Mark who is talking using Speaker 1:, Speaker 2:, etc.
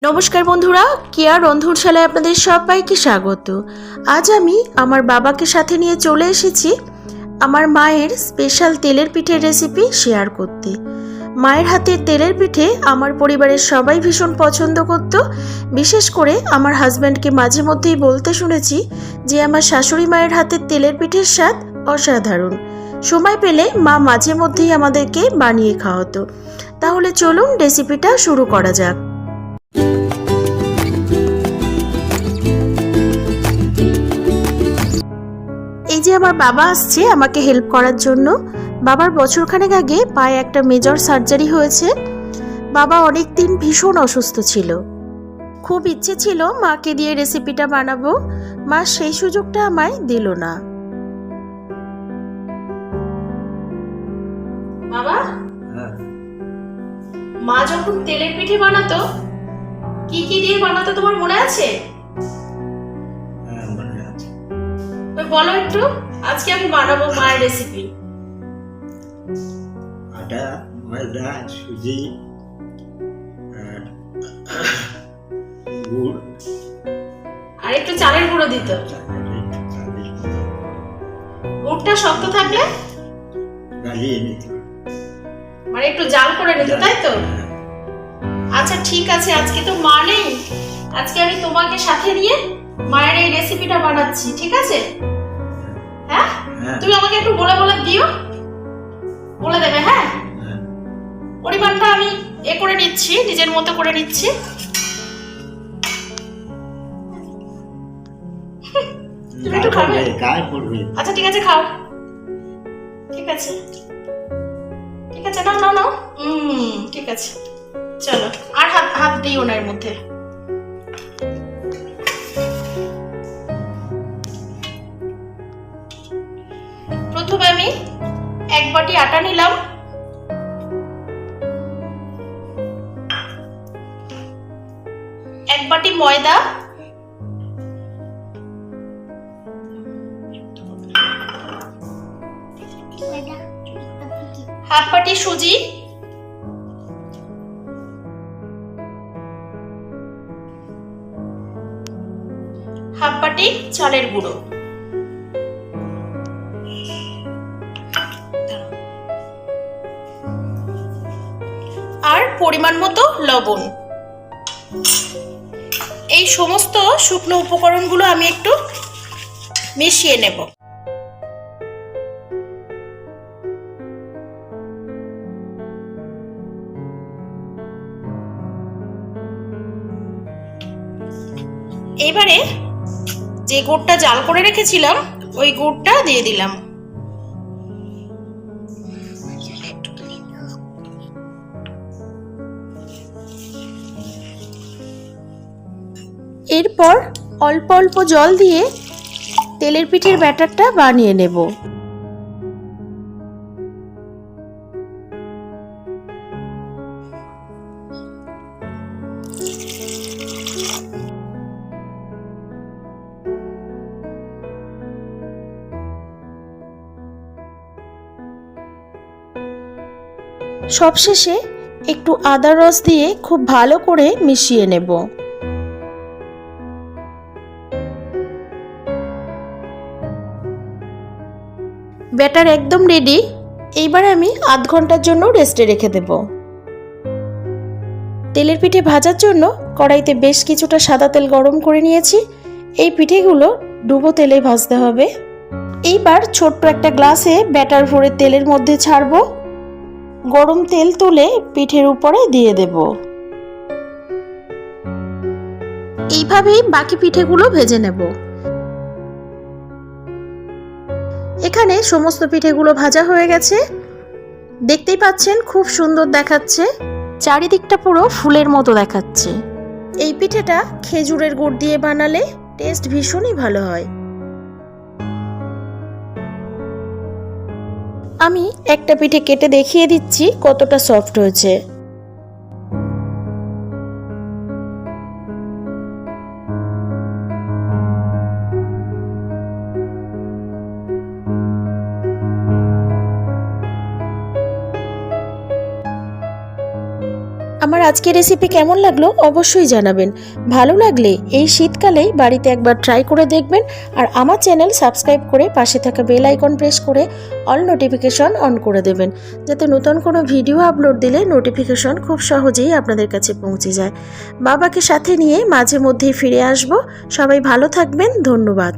Speaker 1: নমস্কার বন্ধুরা, কেয়া রন্ধনশালায় আপনাদের সবাইকে স্বাগত। আজ আমি আমার বাবাকে সাথে নিয়ে চলে এসেছি আমার মায়ের স্পেশাল তেলের পিঠের রেসিপি শেয়ার করতে। মায়ের হাতের তেলের পিঠে আমার পরিবারের সবাই ভীষণ পছন্দ করত। বিশেষ করে আমার হাজব্যান্ডকে মাঝে মধ্যেই বলতে শুনেছি যে আমার শাশুড়ি মায়ের হাতের তেলের পিঠের স্বাদ অসাধারণ। সময় পেলে মা মাঝে মধ্যেই আমাদেরকে বানিয়ে খাওয়াতো। তাহলে চলুন রেসিপিটা শুরু করা যাক। এই যে আমার বাবা আসছে আমাকে হেল্প করার জন্য। বাবার বছরখানেক আগে পায়ে একটা মেজর সার্জারি হয়েছে। বাবা অনেক দিন ভীষণ অসুস্থ ছিল। খুব ইচ্ছে ছিল মাকে দিয়ে রেসিপিটা বানাবো, মা সেই সুযোগটা আমায় দিল না। বাবা, মা যখন তেলের পিঠে বানাতো কি কি দিয়ে বানাতো তোমার মনে আছে? বলো একটু, আজকে আমি বানাবো মায়ের রেসিপি।
Speaker 2: আটা, ময়দা, সুজি, গুড়
Speaker 1: আর একটু চালের গুঁড়ো দিত। গুড়টা শক্ত থাকলে
Speaker 2: গালিয়ে নিত,
Speaker 1: মানে একটু জাল করে নিত, তাই তো? আচ্ছা ঠিক আছে, আজকে তো মা নেই, আজকে আমি তোমাকে সাথে নিয়ে মায়ের এই রেসিপিটা বানাচ্ছি, ঠিক আছে? হ্যাঁ, তুমি আমাকে একটু বলে বলে দিও, বলে দেবে। হ্যাঁ, পরিমাণটা আমি করে নিচ্ছি, নিজের মতো করে নিচ্ছি। তুমি একটু খাবে? আচ্ছা ঠিক আছে, খাও। ঠিক আছে ঠিক আছে, নাও নাও নাও। ঠিক আছে, চলো। আর হাত হাত দিও না এর মধ্যে। প্রথমে আমি এক বাটি আটা নিলাম, এক বাটি ময়দা, হাফ বাটি সুজি, হাফ বাটি চালের গুঁড়ো, আর পরিমাণ মতো লবণ। এই সমস্ত শুকনো উপকরণগুলো আমি একটু মিশিয়ে নেব। এবারে যে গুড়টা জাল করে রেখেছিলাম ওই গুড়টা দিয়ে দিলাম। এরপর অল্প অল্প জল দিয়ে তেলের পিঠের ব্যাটারটা বানিয়ে নেব। সবশেষে একটু আদার রস দিয়ে খুব ভালো করে মিশিয়ে নেব। ব্যাটার একদম রেডি। এইবার আমি আধ ঘন্টার জন্য রেস্টে রেখে দেব। তেলের পিঠে ভাজার জন্য কড়াইতে বেশ কিছুটা সাদা তেল গরম করে নিয়েছি। এই পিঠেগুলো ডুবো তেলে ভাজতে হবে। এইবার ছোট্ট একটা গ্লাসে ব্যাটার ভরে তেলের মধ্যে ছাড়বো। গরম তেল তুলে পিঠের উপরে দিয়ে দেব। এইভাবেই বাকি পিঠেগুলো ভেজে নেব। এখানে সমস্ত পিঠেগুলো ভাজা হয়ে গেছে। দেখতেই পাচ্ছেন খুব সুন্দর দেখাচ্ছে, চারিদিকটা পুরো ফুলের মতো দেখাচ্ছে। এই পিঠেটা খেজুরের গুড় দিয়ে বানালে টেস্ট ভীষণই ভালো হয়। আমি একটা পিঠে কেটে দেখিয়ে দিচ্ছি কতটা সফট হয়েছে। আমার আমার আজকের রেসিপি কেমন লাগলো অবশ্যই জানাবেন। ভালো লাগলে এই শীতকালেই বাড়িতে একবার ট্রাই করে দেখবেন। আর আমার চ্যানেল সাবস্ক্রাইব করে পাশে থাকা বেল আইকন প্রেস করে অল নোটিফিকেশন অন করে দেবেন, যাতে নতুন কোনো ভিডিও আপলোড দিলে নোটিফিকেশন খুব সহজেই আপনাদের কাছে পৌঁছে যায়। বাবাকে সাথে নিয়ে মাঝে মধ্যেই ফিরে আসব। সবাই ভালো থাকবেন, ধন্যবাদ।